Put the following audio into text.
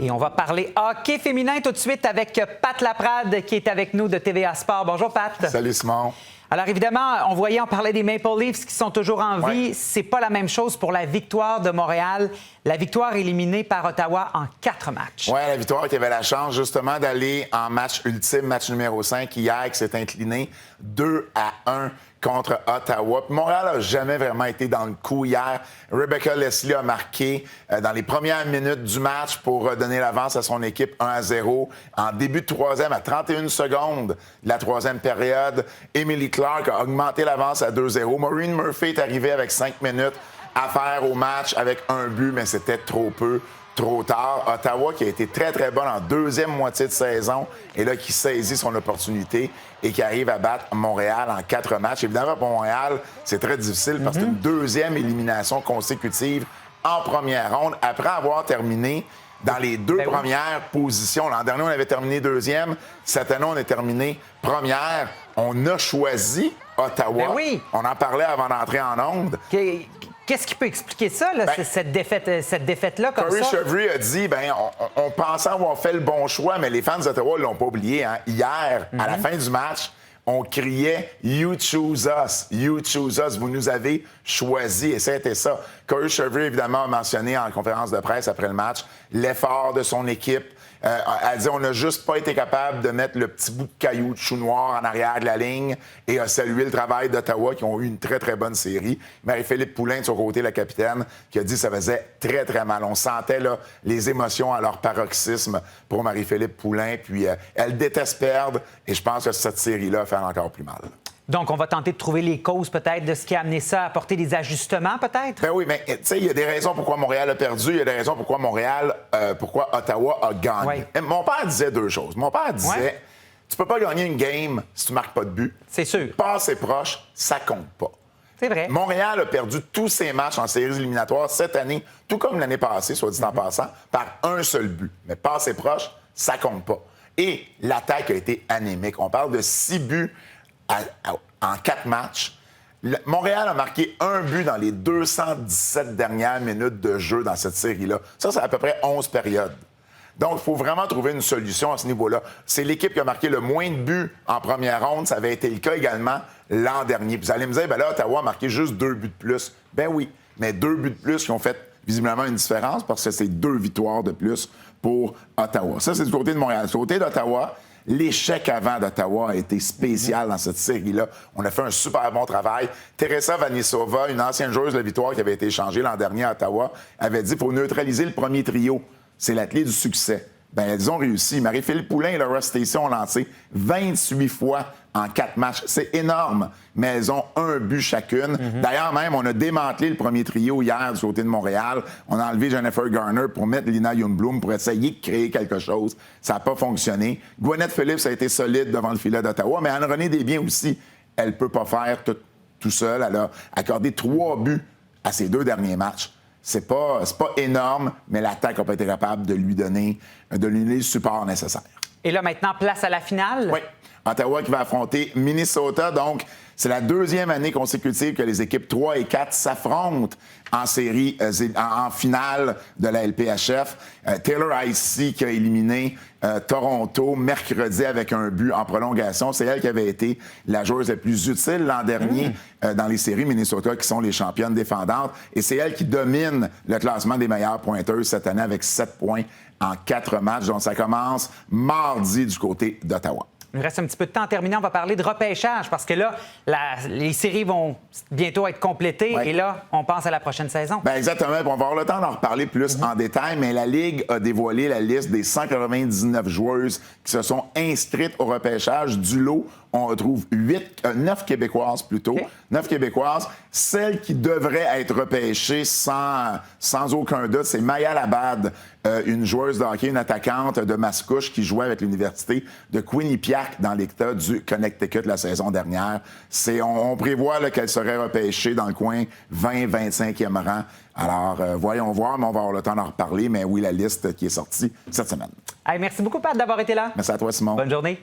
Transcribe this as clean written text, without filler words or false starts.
Et on va parler hockey féminin tout de suite avec Pat Laprade qui est avec nous de TVA Sport. Bonjour Pat. Salut Simon. Alors évidemment, on parlait des Maple Leafs qui sont toujours en vie. C'est pas la même chose pour la victoire de Montréal. La victoire éliminée par Ottawa en 4 matchs. Oui, la victoire qui avait la chance justement d'aller en match ultime, match numéro 5 hier, qui s'est incliné 2-1 contre Ottawa. Puis Montréal n'a jamais vraiment été dans le coup hier. Rebecca Leslie a marqué dans les premières minutes du match pour donner l'avance à son équipe 1-0. En début de troisième, à 31 secondes de la troisième période, Emily Clark a augmenté l'avance à 2-0. Maureen Murphy est arrivée avec 5 minutes à faire au match avec un but, mais c'était trop peu. Trop tard. Ottawa, qui a été très, très bonne en deuxième moitié de saison, et là, qui saisit son opportunité et qui arrive à battre Montréal en 4 matchs. Évidemment, pour Montréal, c'est très difficile parce que c'est une deuxième élimination consécutive en première ronde après avoir terminé dans les 2 premières positions. L'an dernier, on avait terminé 2e. Cette année, on est terminé première. On a choisi Ottawa. On en parlait avant d'entrer en onde. Qu'est-ce qui peut expliquer ça, là, cette défaite-là, comme Corey ça? Chevry a dit, on pensait avoir fait le bon choix, mais les fans d'Ottawa ne l'ont pas oublié. Hein? Hier, à la fin du match, on criait « You choose us, you choose us, vous nous avez choisi ». Et c'était ça. Corey Chevry, évidemment, a mentionné en conférence de presse après le match l'effort de son équipe. Elle dit on n'a juste pas été capable de mettre le petit bout de caillou de chou noir en arrière de la ligne et a salué le travail d'Ottawa qui ont eu une très, très bonne série. Marie-Philippe Poulin, de son côté, la capitaine, qui a dit que ça faisait très, très mal. On sentait là, les émotions à leur paroxysme pour Marie-Philippe Poulin. Puis elle déteste perdre et je pense que cette série-là va faire encore plus mal. Donc, on va tenter de trouver les causes, peut-être, de ce qui a amené ça à apporter des ajustements, peut-être? Ben oui, mais tu sais, il y a des raisons pourquoi Montréal a perdu, il y a des raisons pourquoi pourquoi Ottawa a gagné. Mon père disait 2 choses. Mon père disait, tu peux pas gagner une game si tu marques pas de but. C'est sûr. Passer proche, ça compte pas. C'est vrai. Montréal a perdu tous ses matchs en séries éliminatoires cette année, tout comme l'année passée, soit dit en passant, par un seul but. Mais passer proche, ça compte pas. Et l'attaque a été anémique. On parle de 6 buts en 4 matchs. Montréal a marqué 1 but dans les 217 dernières minutes de jeu dans cette série-là. Ça, c'est à peu près 11 périodes. Donc, il faut vraiment trouver une solution à ce niveau-là. C'est l'équipe qui a marqué le moins de buts en première ronde. Ça avait été le cas également l'an dernier. Puis vous allez me dire, là, Ottawa a marqué juste 2 buts de plus. Ben oui, mais 2 buts de plus qui ont fait visiblement une différence parce que c'est 2 victoires de plus pour Ottawa. Ça, c'est du côté de Montréal. Du côté d'Ottawa, l'échec avant d'Ottawa a été spécial dans cette série-là. On a fait un super bon travail. Teresa Vanissova, une ancienne joueuse de la Victoire qui avait été échangée l'an dernier à Ottawa, avait dit qu'il faut neutraliser le premier trio. C'est la clé du succès. Bien, elles ont réussi. Marie-Philippe Poulin et Laura Stacey ont lancé 28 fois en 4 matchs. C'est énorme, mais elles ont 1 but chacune. D'ailleurs, même, on a démantelé le premier trio hier du côté de Montréal. On a enlevé Jennifer Garner pour mettre Lina Youngbloom pour essayer de créer quelque chose. Ça n'a pas fonctionné. Gwyneth Phillips a été solide devant le filet d'Ottawa, mais Anne-Renée Desbiens aussi, elle ne peut pas faire tout seul. Elle a accordé 3 buts à ses 2 derniers matchs. C'est pas énorme, mais l'attaque n'a pas été capable de lui donner le support nécessaire. Et là, maintenant, place à la finale? Oui. Ottawa qui va affronter Minnesota. Donc, c'est la 2e année consécutive que les équipes 3 et 4 s'affrontent en série, en finale de la LPHF. Taylor Icey qui a éliminé Toronto mercredi avec un but en prolongation. C'est elle qui avait été la joueuse la plus utile l'an dernier dans les séries Minnesota qui sont les championnes défendantes. Et c'est elle qui domine le classement des meilleures pointeuses cette année avec 7 points en 4 matchs. Donc, ça commence mardi du côté d'Ottawa. Il nous reste un petit peu de temps à terminer. On va parler de repêchage parce que là, les séries vont bientôt être complétées et là, on pense à la prochaine saison. Bien, exactement. On va avoir le temps d'en reparler plus en détail, mais la Ligue a dévoilé la liste des 199 joueuses qui se sont inscrites au repêchage. Du lot, on retrouve 9 Québécoises plutôt. 9 Québécoises. Celle qui devrait être repêchée sans aucun doute, c'est Maya Labad, une joueuse de hockey, une attaquante de Mascouche qui jouait avec l'université de Quinnipiac dans l'État du Connecticut la saison dernière. On prévoit qu'elle serait repêchée dans le coin 20-25e rang. Alors, voyons voir, mais on va avoir le temps d'en reparler. Mais oui, la liste qui est sortie cette semaine. Hey, merci beaucoup, Pat, d'avoir été là. Merci à toi, Simon. Bonne journée.